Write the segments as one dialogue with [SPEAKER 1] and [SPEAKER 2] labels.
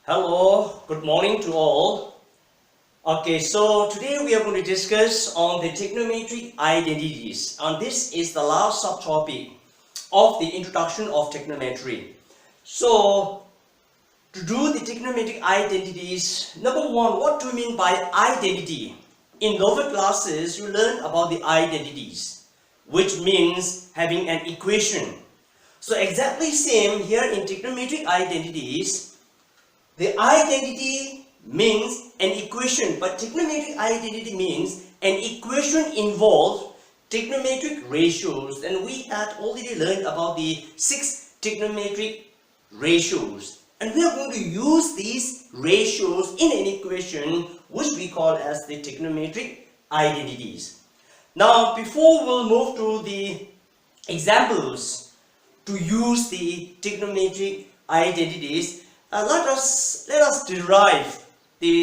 [SPEAKER 1] Hello, good morning to all. Okay, so today we are going to discuss on the trigonometric identities, and this is the last subtopic of the introduction of trigonometry. So, to do the trigonometric identities, number one, what do you mean by identity? In lower classes, you learn about the identities, which means having an equation. So, exactly same here in trigonometric identities. The identity means an equation, but trigonometric identity means an equation involves trigonometric ratios, and we had already learned about the 6 trigonometric ratios, and we are going to use these ratios in an equation which we call as the trigonometric identities. Now, before we'll move to the examples to use the trigonometric identities, let us derive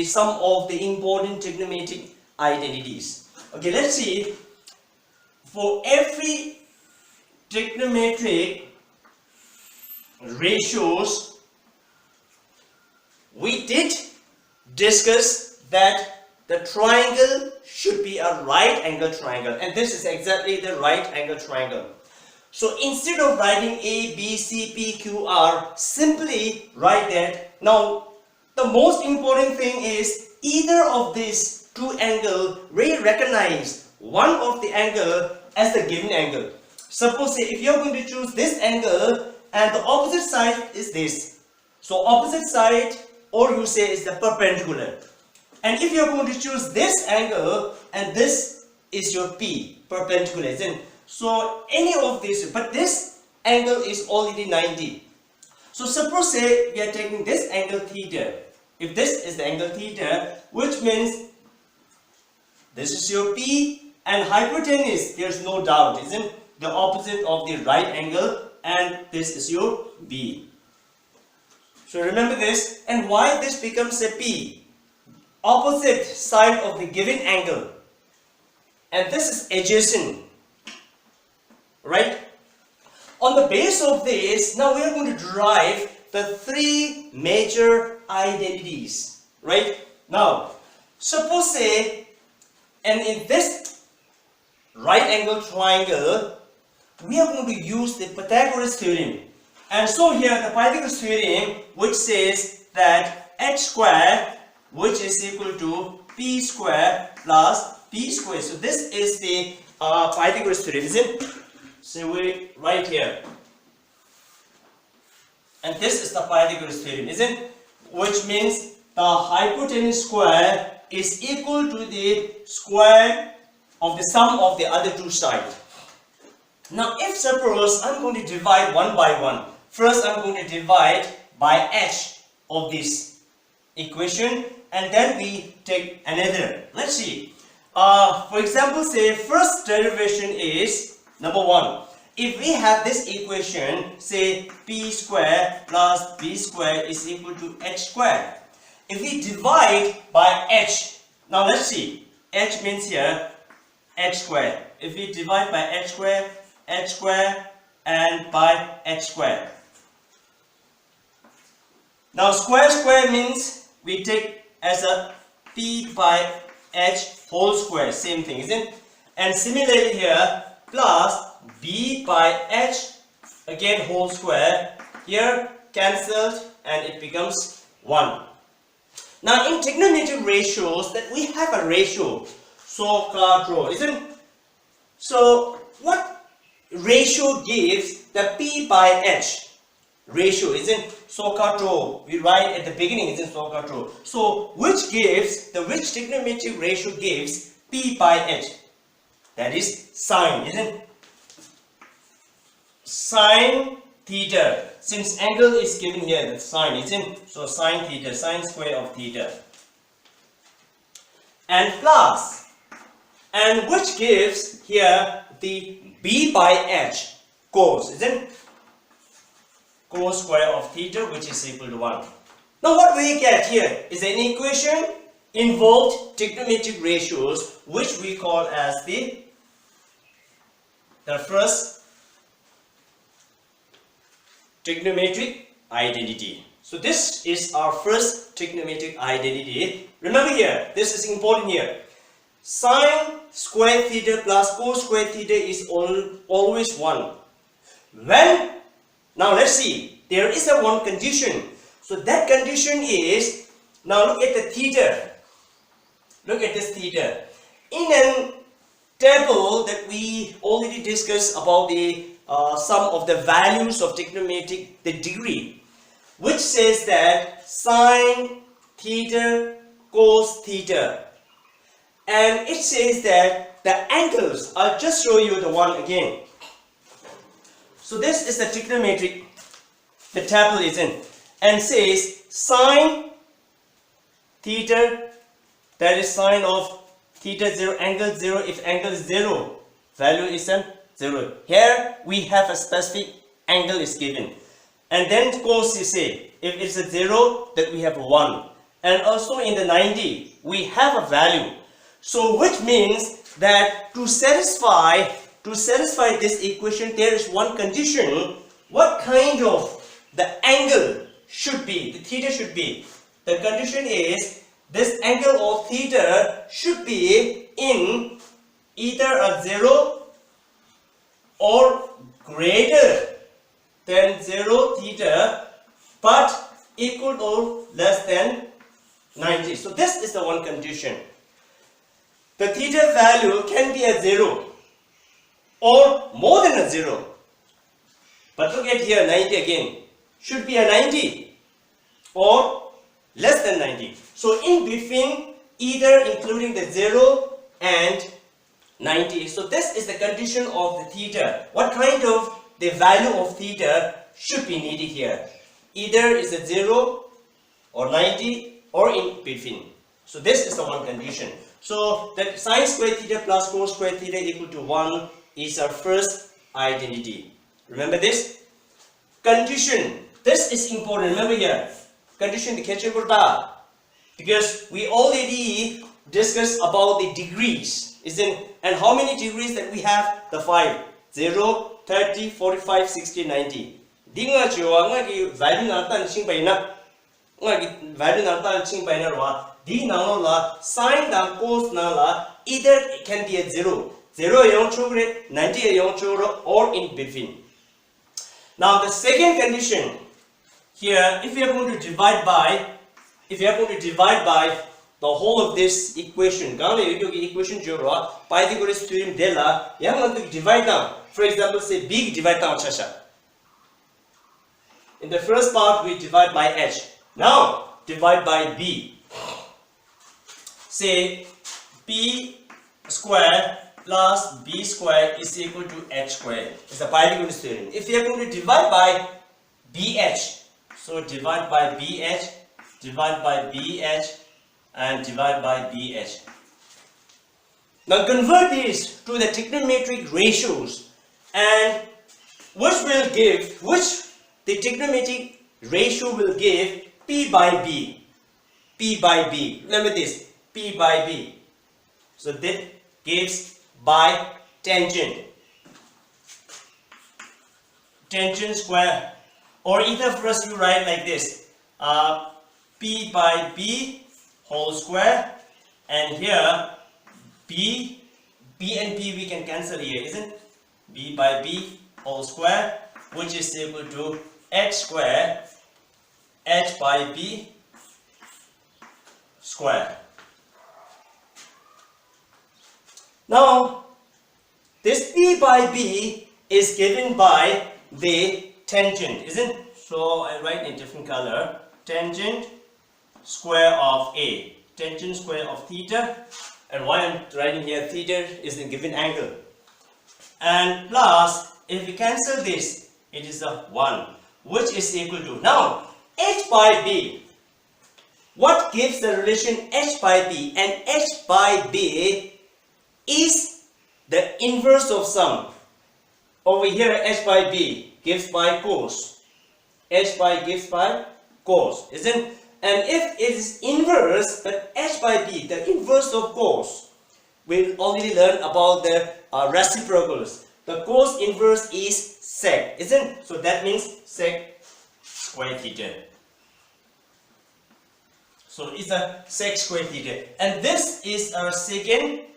[SPEAKER 1] some of the important trigonometric identities. Okay, let's see. For every trigonometric ratios, we did discuss that the triangle should be a right angle triangle, and this is exactly the right angle triangle. So instead of writing A, B, C, P, Q, R, simply write that. Now, the most important thing is either of these two angles, we recognize one of the angle as the given angle. Suppose say if you are going to choose this angle and the opposite side is this. So opposite side, or you say is the perpendicular. And if you are going to choose this angle and this is your P, perpendicular, then so any of this, but this angle is already 90. So suppose say we are taking this angle theta. If this is the angle theta, which means this is your P and hypotenuse, there's no doubt, isn't the opposite of the right angle, and this is your B. So remember this, and why this becomes a P? Opposite side of the given angle, and this is adjacent. Right? On the base of this, now we are going to derive the 3 major identities. Right? Now, suppose say, and in this right angle triangle, we are going to use the Pythagoras theorem. And so here the Pythagoras theorem, which says that h square, which is equal to p square plus p square. So this is the Pythagoras theorem, isn't it? So we write here, and this is the Pythagoras theorem, isn't it? Which means the hypotenuse square is equal to the square of the sum of the other two sides. Now, if suppose I'm going to divide one by one, first I'm going to divide by h of this equation, and then we take another. Let's see. For example, say first derivation is number 1. If we have this equation, say p square plus b square is equal to h square. If we divide by h, now let's see, h means here h square. If we divide by h square, and by h square. Now square square means we take as a p by h whole square, same thing, isn't it? And similarly here, plus b by h, again whole square, here cancelled and it becomes 1. Now in trigonometric ratios, that we have a ratio, so-called rho, isn't it? So what ratio gives the p by h ratio, isn't it? So-called rho, we write at the beginning, isn't so-called rho. So which trigonometric ratio gives p by h? That is sine, isn't it? Sine theta. Since angle is given here, the sine, isn't it? So sine theta, sine square of theta. And plus, and which gives here the b by h, cos, isn't it? Cos square of theta, which is equal to 1. Now what we get here is an equation involved trigonometric ratios, which we call as the first trigonometric identity. So this is our first trigonometric identity. Remember here, this is important here. Sine square theta plus cos square theta is always 1. When, now let's see, there is a one condition. So that condition is, now look at the theta. Look at this theta. In a table that we already discussed about the some of the values of trigonometric, the degree, which says that sine theta cos theta, and it says that the angles, I'll just show you the one again. So this is the trigonometric, the table is in, and says sine theta, that is sine of theta 0, angle 0, if angle is 0, value is 0. Here we have a specific angle is given. And then cos you say, if it's a 0, then we have a 1. And also in the 90, we have a value. So which means that to satisfy this equation, there is one condition. What kind of the angle should be, the theta should be. The condition is this angle of theta should be in either a 0 or greater than 0 theta, but equal or less than 90. So this is the one condition. The theta value can be a 0 or more than a 0. But look at here, 90 again. Should be a 90 or less than 90. So in between, either including the 0 and 90. So this is the condition of the theta. What kind of the value of theta should be needed here? Either is a 0 or 90 or in between. So this is the one condition. So that sine square theta plus cos square theta equal to 1 is our first identity. Remember this? Condition. This is important. Remember here. Condition the catch because we already discussed about the degrees, isn't? And how many degrees that we have? The 5. 0, 30, 45, 60, 90. Dinga chua nga value na tan ching pai na. Nga value na tan ching pai na wa. Di na la sine da cos na la, either it can be a 0. 0 yung chugre, 90 yung chugre, or in between. Now the second condition here, if we are going to divide by the whole of this equation, equation Pythagoras theorem dela, you have to divide down. For example, say b divide down chasha. In the first part we divide by h. Now divide by b. Say b square plus b square is equal to h square. It's the Pythagoras theorem. If we are going to divide by bh, so divide by bh, divide by bh, and divide by bh. Now convert these to the trigonometric ratios, and the trigonometric ratio will give p by b. P by b. Remember this, p by b. So that gives by tangent. Tangent square. Or either first you write like this, p by b whole square, and here b and b we can cancel here, isn't it? B by b whole square, which is equal to h square, h by b square. Now this p by b is given by the tangent, isn't it? So I write in different color. Tangent square of a. Tangent square of theta. And why I'm writing here theta is the given angle. And plus, if we cancel this, it is a 1, which is equal to, now h by b. What gives the relation h by b? And h by b is the inverse of sum. Over here, h by b gives by cos. H by gives by cos, isn't it? And if it is inverse, but h by b, the inverse of cos, we'll already learn about the reciprocals. The cos inverse is sec, isn't it? So that means sec square theta. So it's a sec square theta. And this is our second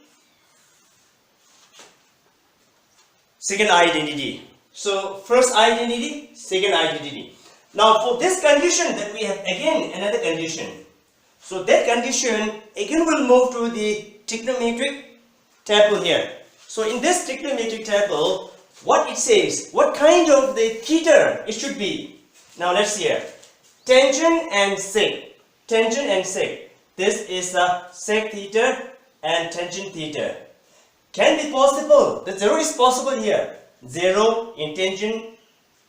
[SPEAKER 1] identity. So first identity, second identity. Now for this condition that we have again another condition. So that condition again will move to the trigonometric table here. So in this trigonometric table, what it says, what kind of the theta it should be. Now let's see here. Tangent and sec. Tangent and sec. This is a sec theta and tangent theta. Can be possible. The 0 is possible here. 0 in tangent.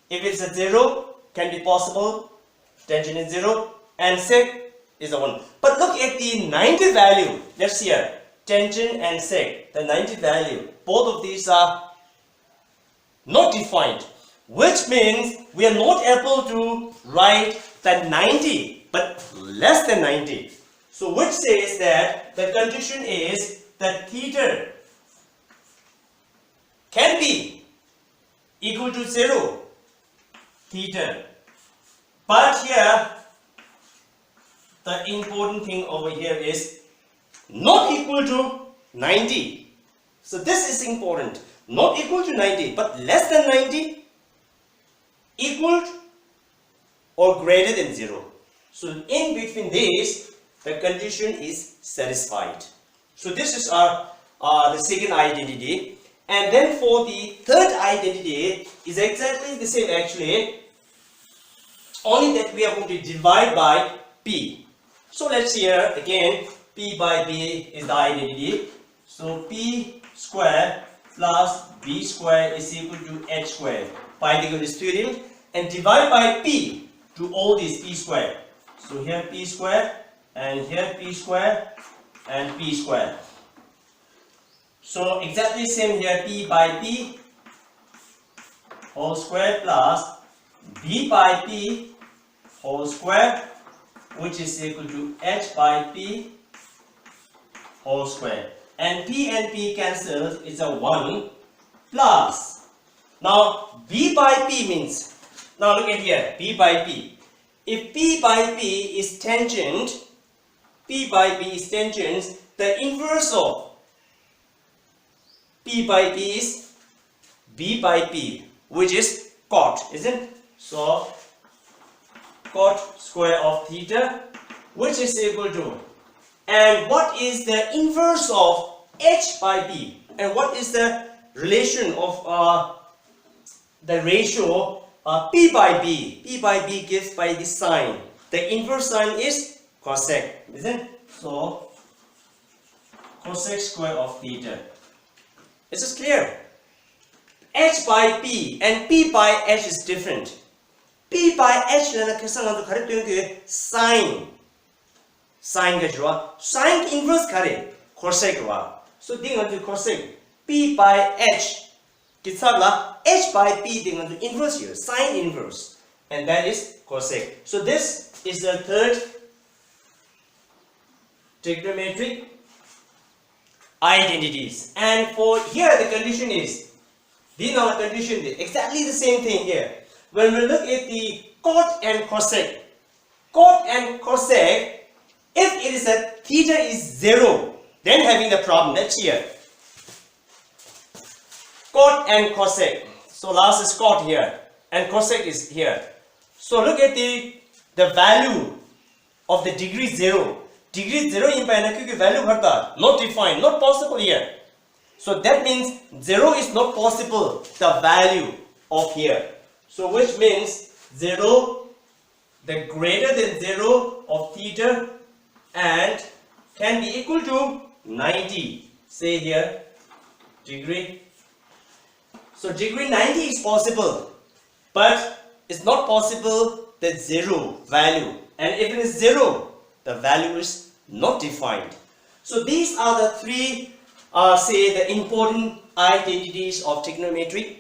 [SPEAKER 1] If it's a 0, can be possible. Tangent is 0 and sec is a 1. But look at the 90 value. Let's see here. Tangent and sec. The 90 value. Both of these are not defined, which means we are not able to write the 90 but less than 90. So which says that the condition is that theta can be equal to 0 theta, but here the important thing over here is not equal to 90. So this is important. Not equal to 90 but less than 90, equal or greater than 0. So in between this, the condition is satisfied. So this is our the second identity. And then for the third identity is exactly the same actually, only that we are going to divide by p. So let's see here again, p by b is the identity. So p square plus b square is equal to h square. Pythagoras theorem, and divide by p to all these p square. So here p square and here p square and p square. So exactly same here, p by p whole square plus b by p whole square, which is equal to h by p whole square. And p cancels, it's a 1 plus. Now b by p means, now look at here, b by p. If p by p is tangent, p by p is tangent, the inverse of p by p is b by p, which is cot, isn't it? So cot square of theta, which is equal to, and what is the inverse of h by p, and what is the relation of the ratio p by b? P by b gives by the sign. The inverse sign is cosec, isn't it? So cosec square of theta. Is this clear? H by p and p by h is different. p by h 는 계산하도 가르치는 게 sin 가지고 sin inverse 가래 cosec와. So dengan tu cosec p by h kita h by p dengan tu inverse here, sin inverse, and that is cosec. So this is the third trigonometric identities. And for here the condition is, these are the condition is exactly the same thing here. When we look at the cot and cosec, if it is a theta is 0, then having the problem. Let's see here. Cot and cosec. So last is cot here and cosec is here. So look at the value of the degree 0. Degree 0 in value not defined, not possible here. So that means 0 is not possible, the value of here. So which means 0, the greater than 0 of theta, and can be equal to 90. Say here, degree. So degree 90 is possible, but it's not possible the 0 value. And if it is 0, the value is not defined. So these are the three, say the important identities of trigonometric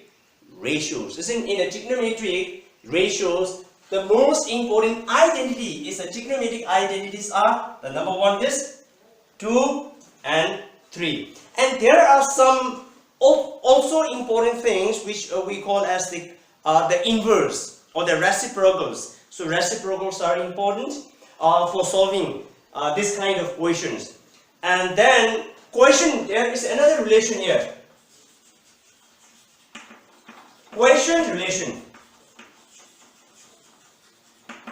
[SPEAKER 1] ratios. Isn't in a trigonometric ratios, the most important identity is the trigonometric identities are the number 1 is 2 and 3. And there are some also important things which we call as the inverse or the reciprocals. So reciprocals are important for solving this kind of quotients. And then quotient, there is another relation here. Quotient relation.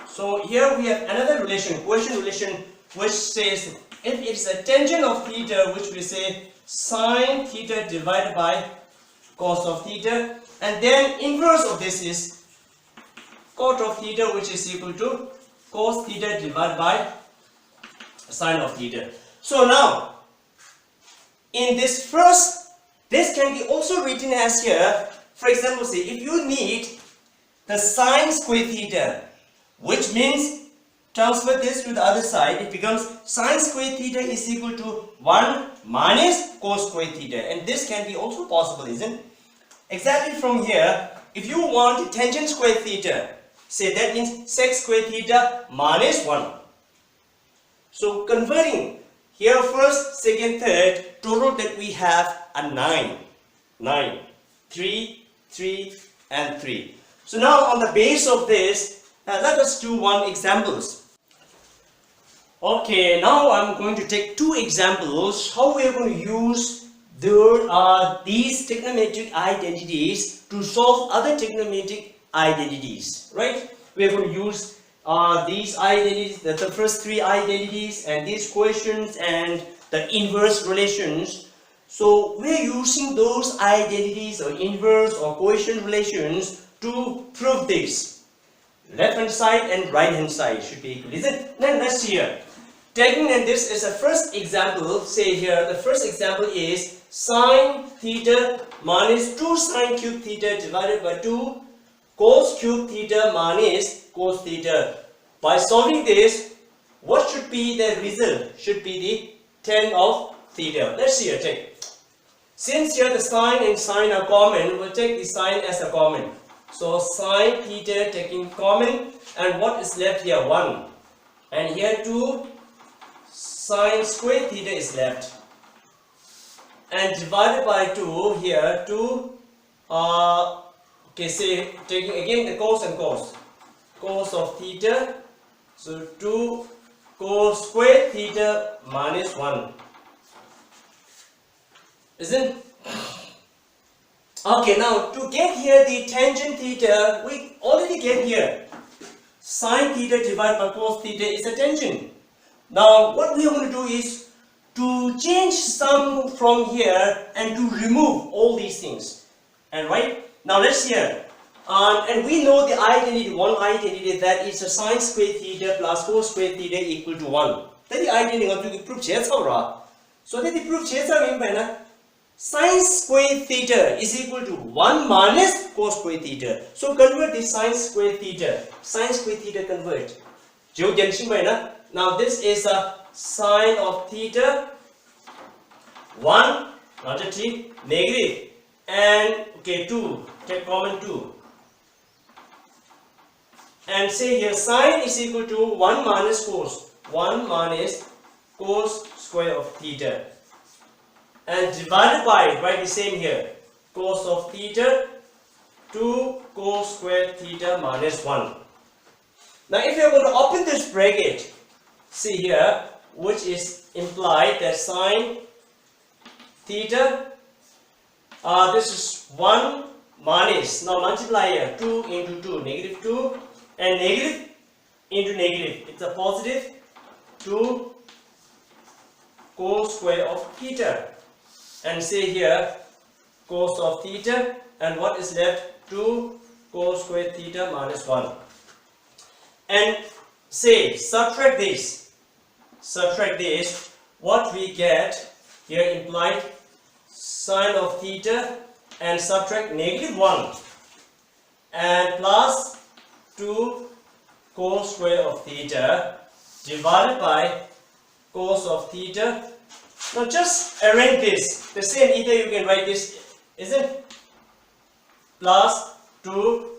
[SPEAKER 1] So here we have another relation, quotient relation, which says if it's a tangent of theta, which we say sine theta divided by cos of theta, and then inverse of this is cot of theta, which is equal to cos theta divided by sine of theta. So now, in this first, this can be also written as here, for example, say if you need the sine square theta, which means transfer this to the other side, it becomes sine square theta is equal to 1 minus cos square theta, and this can be also possible, isn't it? Exactly from here, if you want tangent square theta, say that means sec square theta minus 1. So converting here first, second, third, total that we have a 9. 9, 3, 3 and 3. So now on the base of this, let us do one examples. Okay, now I'm going to take two examples how we are going to use these trigonometric identities to solve other trigonometric identities, right? We are going to use these identities, the first three identities and these quotients and the inverse relations. So we are using those identities or inverse or quotient relations to prove this. Left hand side and right hand side should be equal, isn't it? Then let's see here. Taking and this is a first example. Say here the first example is sine theta minus 2 sine cube theta divided by 2 cos cube theta minus cos theta. By solving this, what should be the result? Should be the tan of theta. Let's see here. Take. Since here the sine and sine are common, we'll take the sine as a common. So sine theta taking common, and what is left here? 1. And here 2 sine square theta is left. And divided by 2, here 2, okay, say taking again the cos and cos. Cos of theta, so 2 cos square theta minus 1. Isn't? Okay, now to get here the tangent theta, we already get here. Sine theta divided by cos theta is a tangent. Now what we are going to do is to change some from here and to remove all these things. And right now let's hear. And we know the identity, one identity, that is a sine square theta plus cos square theta equal to 1. That is the identity of the proof. So that the proof means sine square theta is equal to 1 minus cos square theta. So convert this sine square theta. Sine square theta convert. Now this is a sine of theta 1, not a 3, negative, and okay 2, take common 2. And say here sine is equal to 1 minus cos. 1 minus cos square of theta. And divided by, write the same here, cos of theta 2 cos square theta minus 1. Now if you are going to open this bracket, see here, which is implied that sine theta, this is 1 minus, now multiply here, 2 into 2, negative 2, and negative into negative, it's a positive 2 cos square of theta. And say here cos of theta, and what is left? 2 cos square theta minus 1. And say subtract this, what we get here implied sine of theta, and subtract negative 1 and plus 2 cos square of theta divided by cos of theta. Now just arrange this, the same, either you can write this, isn't it? Plus 2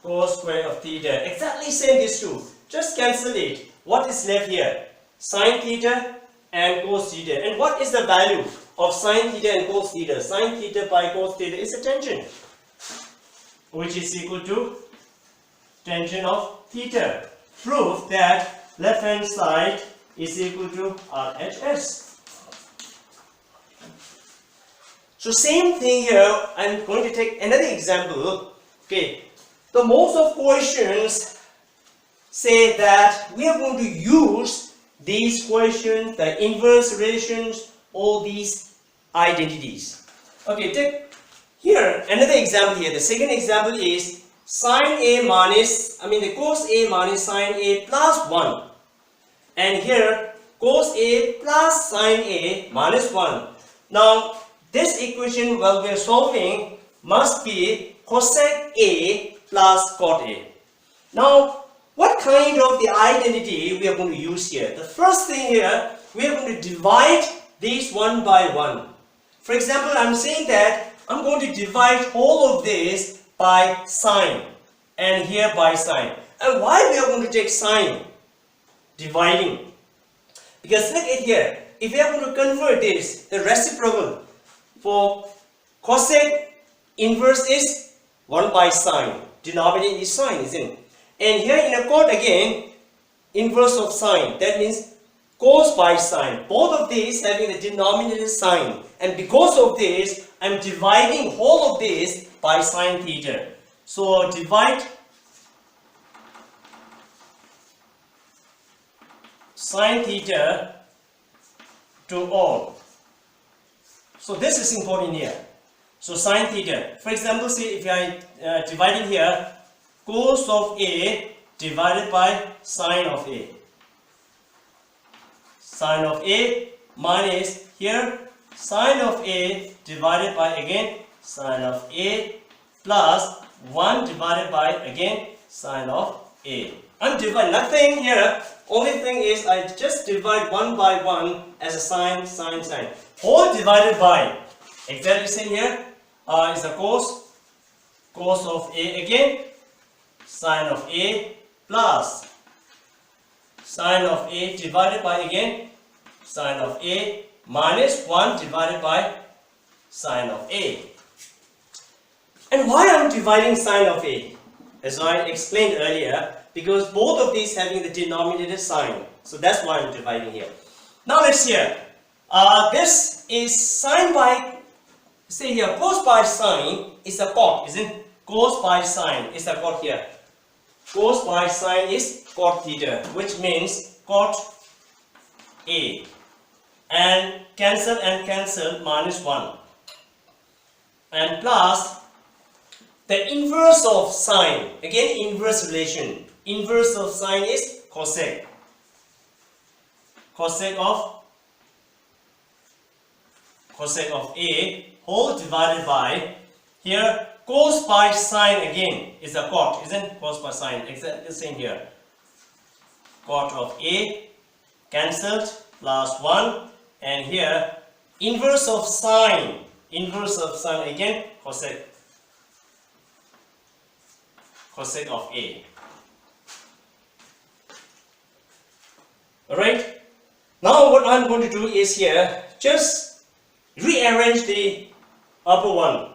[SPEAKER 1] cos square of theta, exactly same these two, just cancel it. What is left here? Sine theta and cos theta. And what is the value of sine theta and cos theta? Sine theta by cos theta is a tangent, which is equal to tangent of theta. Prove that left hand side is equal to RHS. So same thing here, I'm going to take another example. Okay, the most of questions say that we are going to use these questions, the inverse relations, all these identities. Okay, take here another example here. The second example is sine A minus, the cos A minus sine A plus 1. And here cos A plus sine A minus 1. Now this equation while we are solving must be cosec A plus cot A. Now what kind of the identity we are going to use here? The first thing here, we are going to divide these one by one. For example, I'm saying that I'm going to divide whole of this by sine and here by sine. And why we are going to take sine? Dividing. Because look at here, if we are going to convert this, the reciprocal for cosec inverse is 1 by sine. Denominator is sine, isn't it? And here in a cot again, inverse of sine. That means cos by sine. Both of these having the denominator sine. And because of this, I'm dividing whole of this by sine theta. So divide sine theta to all. So this is important here. So sine theta. For example, see if I dividing here, cos of A divided by sine of A. Sine of A minus here sine of A divided by again sine of A plus 1 divided by again sine of A. I'm dividing nothing here. Only thing is I just divide 1 by 1 as a sine, sine, sine. Whole divided by exactly same here is a cos of A again. Sine of A plus sine of A divided by again sine of A minus 1 divided by sine of A. And why I'm dividing sine of A? As I explained earlier, because both of these having the denominator sine. So that's why I'm dividing here. Now let's hear. This is sine by, say here, cos by sine is a cot, isn't it? Cos by sine is a cot here. Cos by sine is cot theta, which means cot A. And cancel minus 1. And plus the inverse of sine, again inverse relation. Inverse of sine is cosec. Cosec of A whole divided by here cos by sine again is a cot, isn't it? Cos by sine, exactly the same here. Cot of A cancelled plus 1, and here inverse of sine again cosec of A. Alright, now what I'm going to do is here just rearrange the upper one,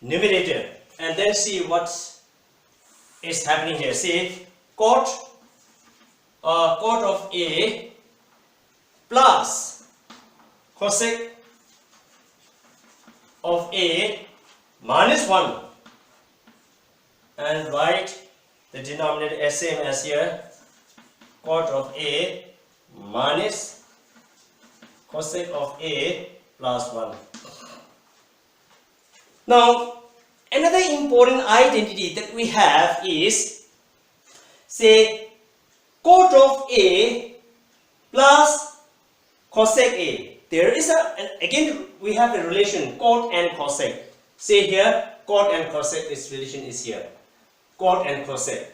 [SPEAKER 1] numerator, and then see what is happening here. See, cot of A plus cosec of A minus 1, and write the denominator same as here, cot of A minus cosec of A plus 1. Now, another important identity that we have is, say, cot of A plus cosec A. There is again we have a relation cot and cosec. Say here, cot and cosec, this relation is here. Cot and cosec,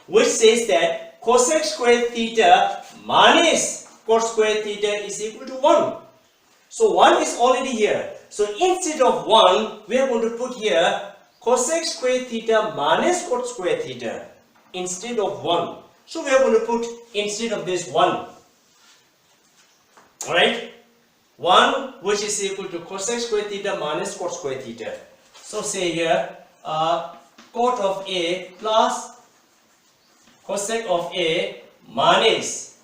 [SPEAKER 1] which says that cosec squared theta minus cot squared theta is equal to 1. So 1 is already here. So instead of 1, we are going to put here cosec squared theta minus cot squared theta instead of 1. So we are going to put instead of this 1. Alright? 1 which is equal to cosec squared theta minus cot squared theta. So say here cot of A plus cosec of A minus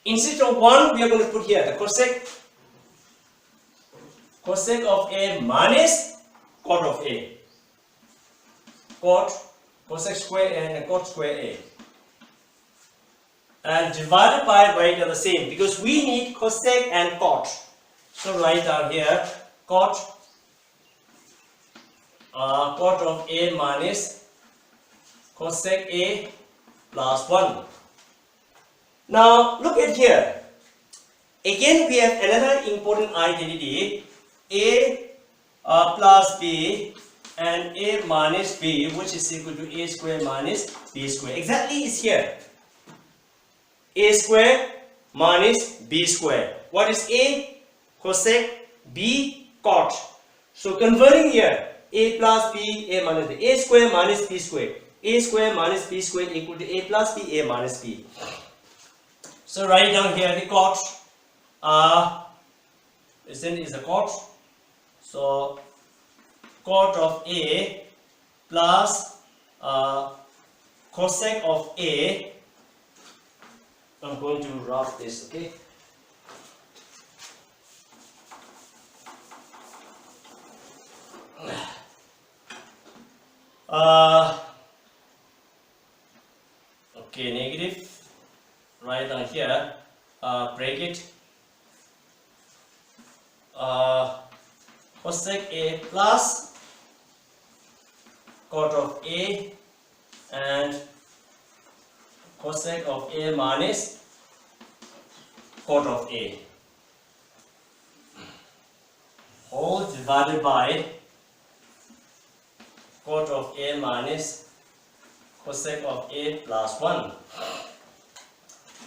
[SPEAKER 1] Instead of 1, we are going to put here the cosec of A minus cot of A. Cosec square and cot square A. And divided by right are the same because we need cosec and cot. So write down here cot of A minus cosec A plus 1. Now look at here. Again we have another important identity, A plus B and A minus B, which is equal to A square minus B square. Exactly is here. A square minus B square. What is A? Cosec, B cot. So converting here, A plus B, A minus B. A square minus B square. A square minus B square equal to A plus B, A minus B. So write down here the cot. Is a cot. So cot of A plus cosec of A. I'm going to write this, okay? Okay, negative. Write down here, bracket. Cosec A plus cot of A and cosec of A minus cot of A, whole divided by cot of A minus cosec of A plus 1.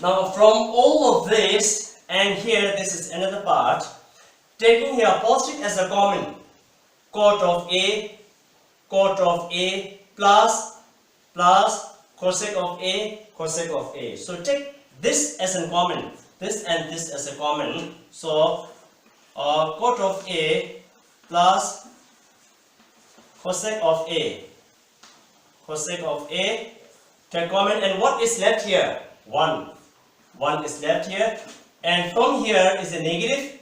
[SPEAKER 1] Now from all of this, and here this is another part, taking here positive as a common, cot of A plus cosec of A. So take this as a common, this and this as a common. So cot of A plus cosec of A, take common, and what is left here? 1 is left here, and from here is a negative.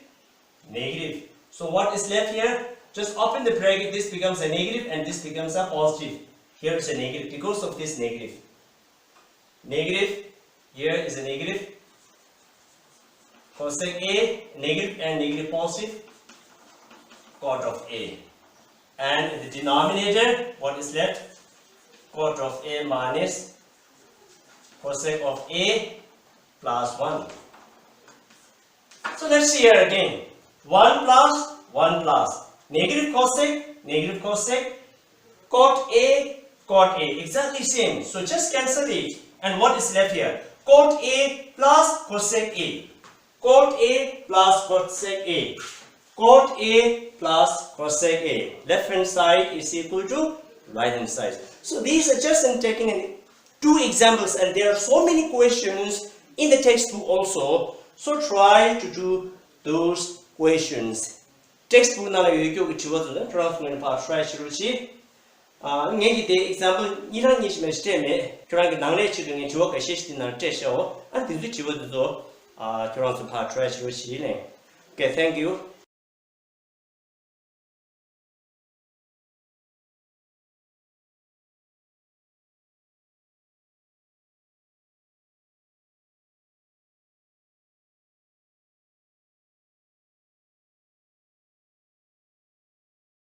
[SPEAKER 1] So what is left here? Just open the bracket, this becomes a negative and this becomes a positive. Here is a negative because of this negative. Here is a negative. Cosec A, negative and negative positive. Cot of A. And in the denominator, what is left? Cot of A minus cosec of A plus 1. So let's see here again. 1 plus. Negative cosec. Cot A. Exactly same. So just cancel it. And what is left here? Cot A plus cosec A. Cot A plus cosec A. Cot A plus cosec A. Left hand side is equal to right hand side. So these are just taking in 2 examples, and there are so many questions in the textbook also. So try to do those questions. Textbook na yoyo ki chiwa de transfer pa try shiruchi. Ngi de example 이런 예시면 시스템에 그런 낭래 치등의 주어가 시스템을 째셔 안 뒤도 치워도 transfer pa try shiruchi. Okay, thank you.